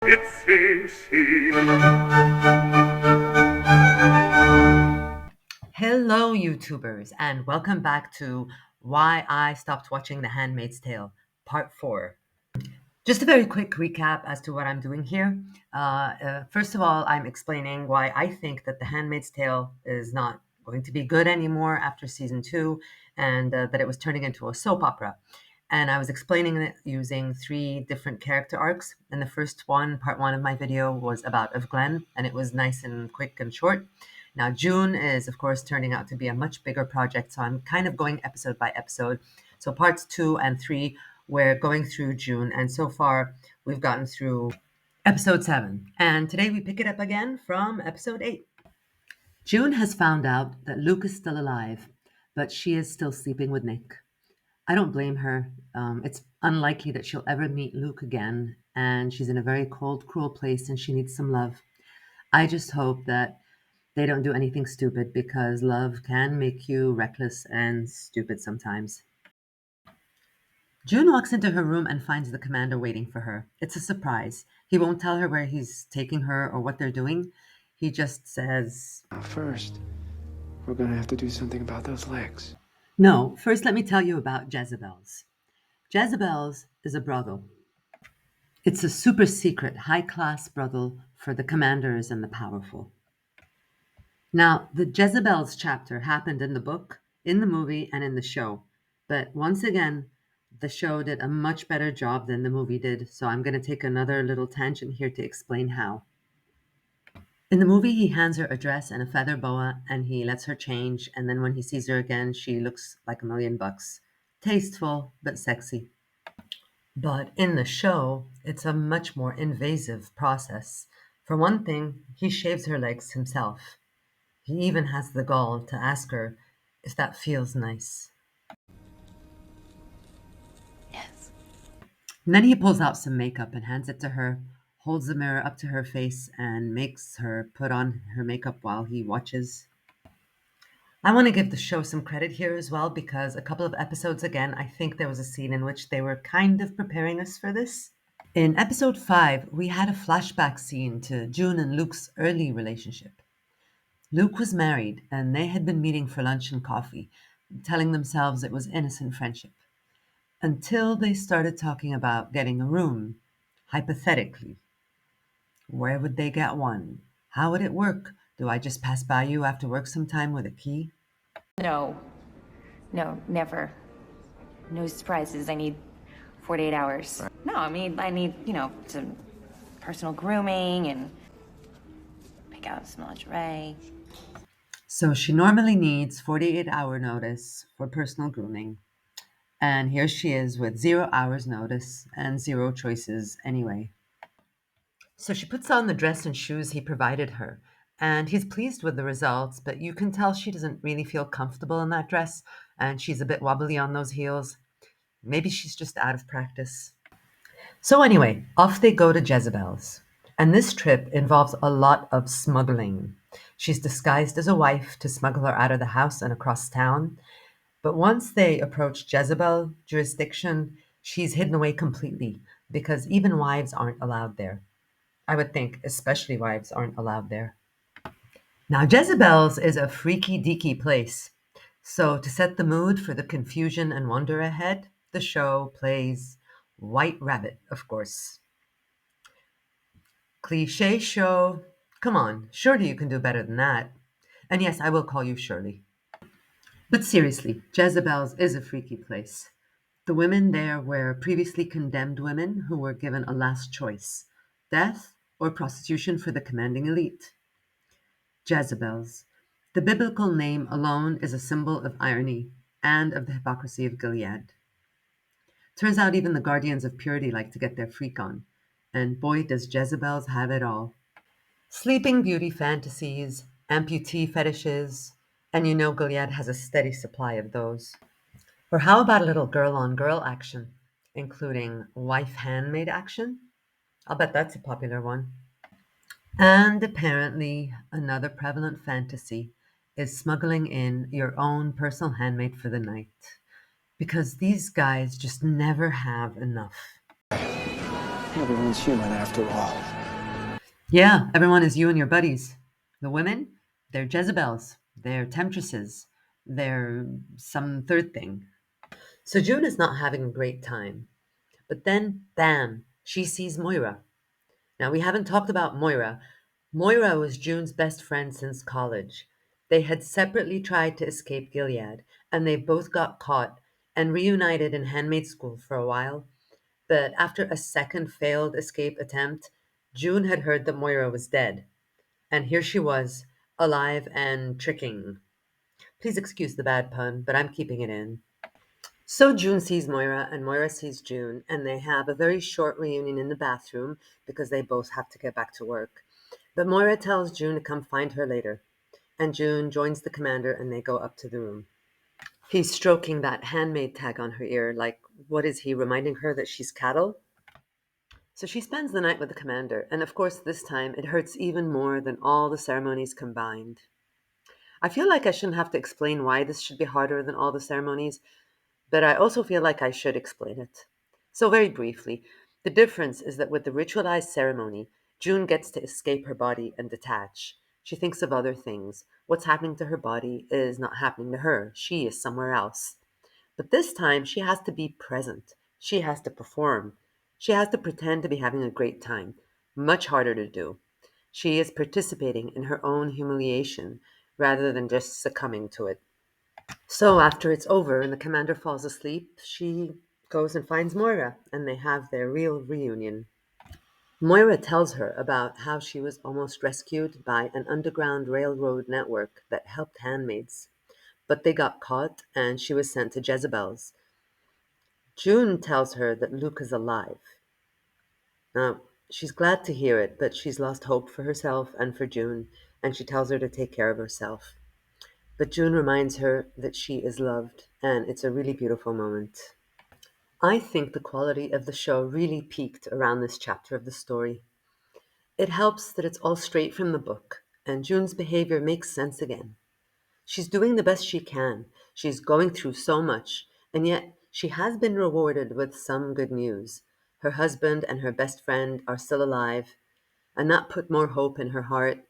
it seems she. Hello, YouTubers, and welcome back to Why I Stopped Watching The Handmaid's Tale, Part 4. Just a very quick recap as to what I'm doing here. First of all, I'm explaining why I think that The Handmaid's Tale is not going to be good anymore after season 2 and that it was turning into a soap opera. And I was explaining it using 3 different character arcs. And the first one, part 1 of my video, was about of Glenn, and it was nice and quick and short. Now, June is, of course, turning out to be a much bigger project, so I'm kind of going episode by episode. So, parts 2 and 3, we're going through June, and so far we've gotten through episode 7. And today we pick it up again from episode 8. June has found out that Luke is still alive, but she is still sleeping with Nick. I don't blame her. It's unlikely that she'll ever meet Luke again, and she's in a very cold, cruel place and she needs some love. I just hope that they don't do anything stupid because love can make you reckless and stupid sometimes. June walks into her room and finds the commander waiting for her. It's a surprise. He won't tell her where he's taking her or what they're doing. He just says, First, we're gonna have to do something about those legs. No, first let me tell you about Jezebel's. Jezebel's is a brothel. It's a super secret, high class brothel for the commanders and the powerful. Now, the Jezebel's chapter happened in the book, in the movie, and in the show. But once again, the show did a much better job than the movie did, so I'm going to take another little tangent here to explain how. In the movie, he hands her a dress and a feather boa, and he lets her change, and then when he sees her again, she looks like $1,000,000. Tasteful, but sexy. But in the show, it's a much more invasive process. For one thing, he shaves her legs himself. He even has the gall to ask her if that feels nice. Yes. And then he pulls out some makeup and hands it to her, holds the mirror up to her face, and makes her put on her makeup while he watches. I want to give the show some credit here as well because a couple of episodes again, I think there was a scene in which they were kind of preparing us for this. In episode 5, we had a flashback scene to June and Luke's early relationship. Luke was married, and they had been meeting for lunch and coffee, telling themselves it was innocent friendship. Until they started talking about getting a room, hypothetically. Where would they get one? How would it work? Do I just pass by you after work sometime with a key? No. No, never. No surprises. I need 48 hours. No, I need, some personal grooming and pick out some lingerie. So she normally needs 48-hour notice for personal grooming. And here she is with 0 hours notice and 0 choices anyway. So she puts on the dress and shoes he provided her, and he's pleased with the results, but you can tell she doesn't really feel comfortable in that dress, and she's a bit wobbly on those heels. Maybe she's just out of practice. So anyway, off they go to Jezebel's. And this trip involves a lot of smuggling. She's disguised as a wife to smuggle her out of the house and across town. But once they approach Jezebel jurisdiction, she's hidden away completely because even wives aren't allowed there. I would think especially wives aren't allowed there. Now, Jezebel's is a freaky deaky place. So, to set the mood for the confusion and wonder ahead, the show plays White Rabbit, of course. Cliche show. Come on, surely you can do better than that. And yes, I will call you Shirley. But seriously, Jezebel's is a freaky place. The women there were previously condemned women who were given a last choice: death or prostitution for the commanding elite. Jezebel's. The biblical name alone is a symbol of irony and of the hypocrisy of Gilead. Turns out even the guardians of purity like to get their freak on. And boy, does Jezebel's have it all. Sleeping Beauty fantasies, amputee fetishes, and you know Gilead has a steady supply of those. Or how about a little girl on girl action, including wife handmaid action? I'll bet that's a popular one. And apparently, another prevalent fantasy is smuggling in your own personal handmaid for the night. Because these guys just never have enough. Everyone's human after all. Yeah, everyone is you and your buddies. The women, they're Jezebels, they're temptresses, they're some third thing. So June is not having a great time. But then, bam, she sees Moira. Now, we haven't talked about Moira. Moira was June's best friend since college. They had separately tried to escape Gilead, and they both got caught and reunited in handmaid school for a while. But after a second failed escape attempt, June had heard that Moira was dead. And here she was, alive and tricking. Please excuse the bad pun, but I'm keeping it in. So June sees Moira, and Moira sees June, and they have a very short reunion in the bathroom because they both have to get back to work. But Moira tells June to come find her later, and June joins the commander and they go up to the room. He's stroking that handmaid tag on her ear, like, what is he, reminding her that she's cattle? So she spends the night with the commander, and of course, this time it hurts even more than all the ceremonies combined. I feel like I shouldn't have to explain why this should be harder than all the ceremonies, but I also feel like I should explain it. So, very briefly, the difference is that with the ritualized ceremony, June gets to escape her body and detach. She thinks of other things. What's happening to her body is not happening to her. She is somewhere else. But this time, she has to be present. She has to perform. She has to pretend to be having a great time. Much harder to do. She is participating in her own humiliation rather than just succumbing to it. So after it's over and the commander falls asleep, she goes and finds Moira, and they have their real reunion. Moira tells her about how she was almost rescued by an underground railroad network that helped handmaids, but they got caught and she was sent to Jezebel's. June tells her that Luke is alive. Now, she's glad to hear it, but she's lost hope for herself and for June, and she tells her to take care of herself. But June reminds her that she is loved, and it's a really beautiful moment. I think the quality of the show really peaked around this chapter of the story. It helps that it's all straight from the book, and June's behavior makes sense again. She's doing the best she can. She's going through so much, and yet she has been rewarded with some good news. Her husband and her best friend are still alive, and that put more hope in her heart.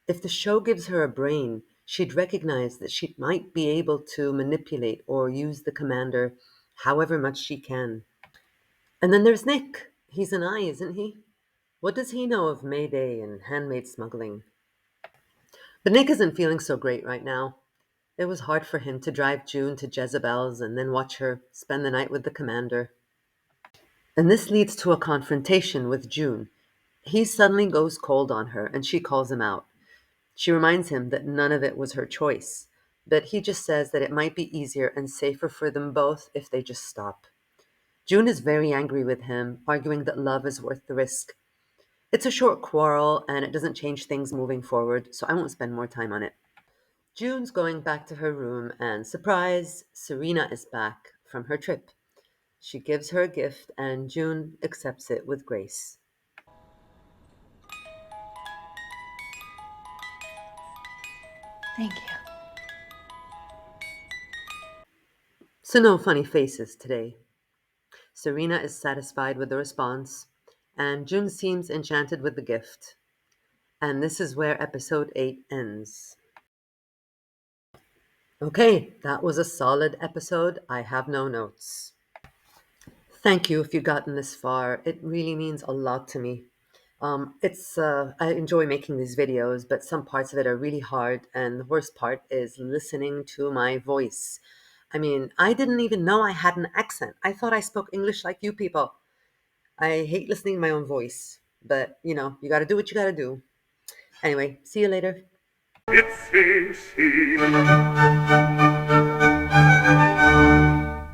If the show gives her a brain, she'd recognize that she might be able to manipulate or use the commander however much she can. And then there's Nick. He's an eye, isn't he? What does he know of Mayday and handmaid smuggling? But Nick isn't feeling so great right now. It was hard for him to drive June to Jezebel's and then watch her spend the night with the commander. And this leads to a confrontation with June. He suddenly goes cold on her and she calls him out. She reminds him that none of it was her choice, but he just says that it might be easier and safer for them both if they just stop. June is very angry with him, arguing that love is worth the risk. It's a short quarrel and it doesn't change things moving forward, so I won't spend more time on it. June's going back to her room, and surprise, Serena is back from her trip. She gives her a gift, and June accepts it with grace. Thank you. So, no funny faces today. Serena is satisfied with the response, and June seems enchanted with the gift. And this is where episode 8 ends. Okay, that was a solid episode. I have no notes. Thank you if you've gotten this far. It really means a lot to me. I enjoy making these videos, but some parts of it are really hard, and the worst part is listening to my voice. I mean, I didn't even know I had an accent. I thought I spoke English like you people. I hate listening to my own voice, but you got to do what you got to do. Anyway, see you later. It's a scene.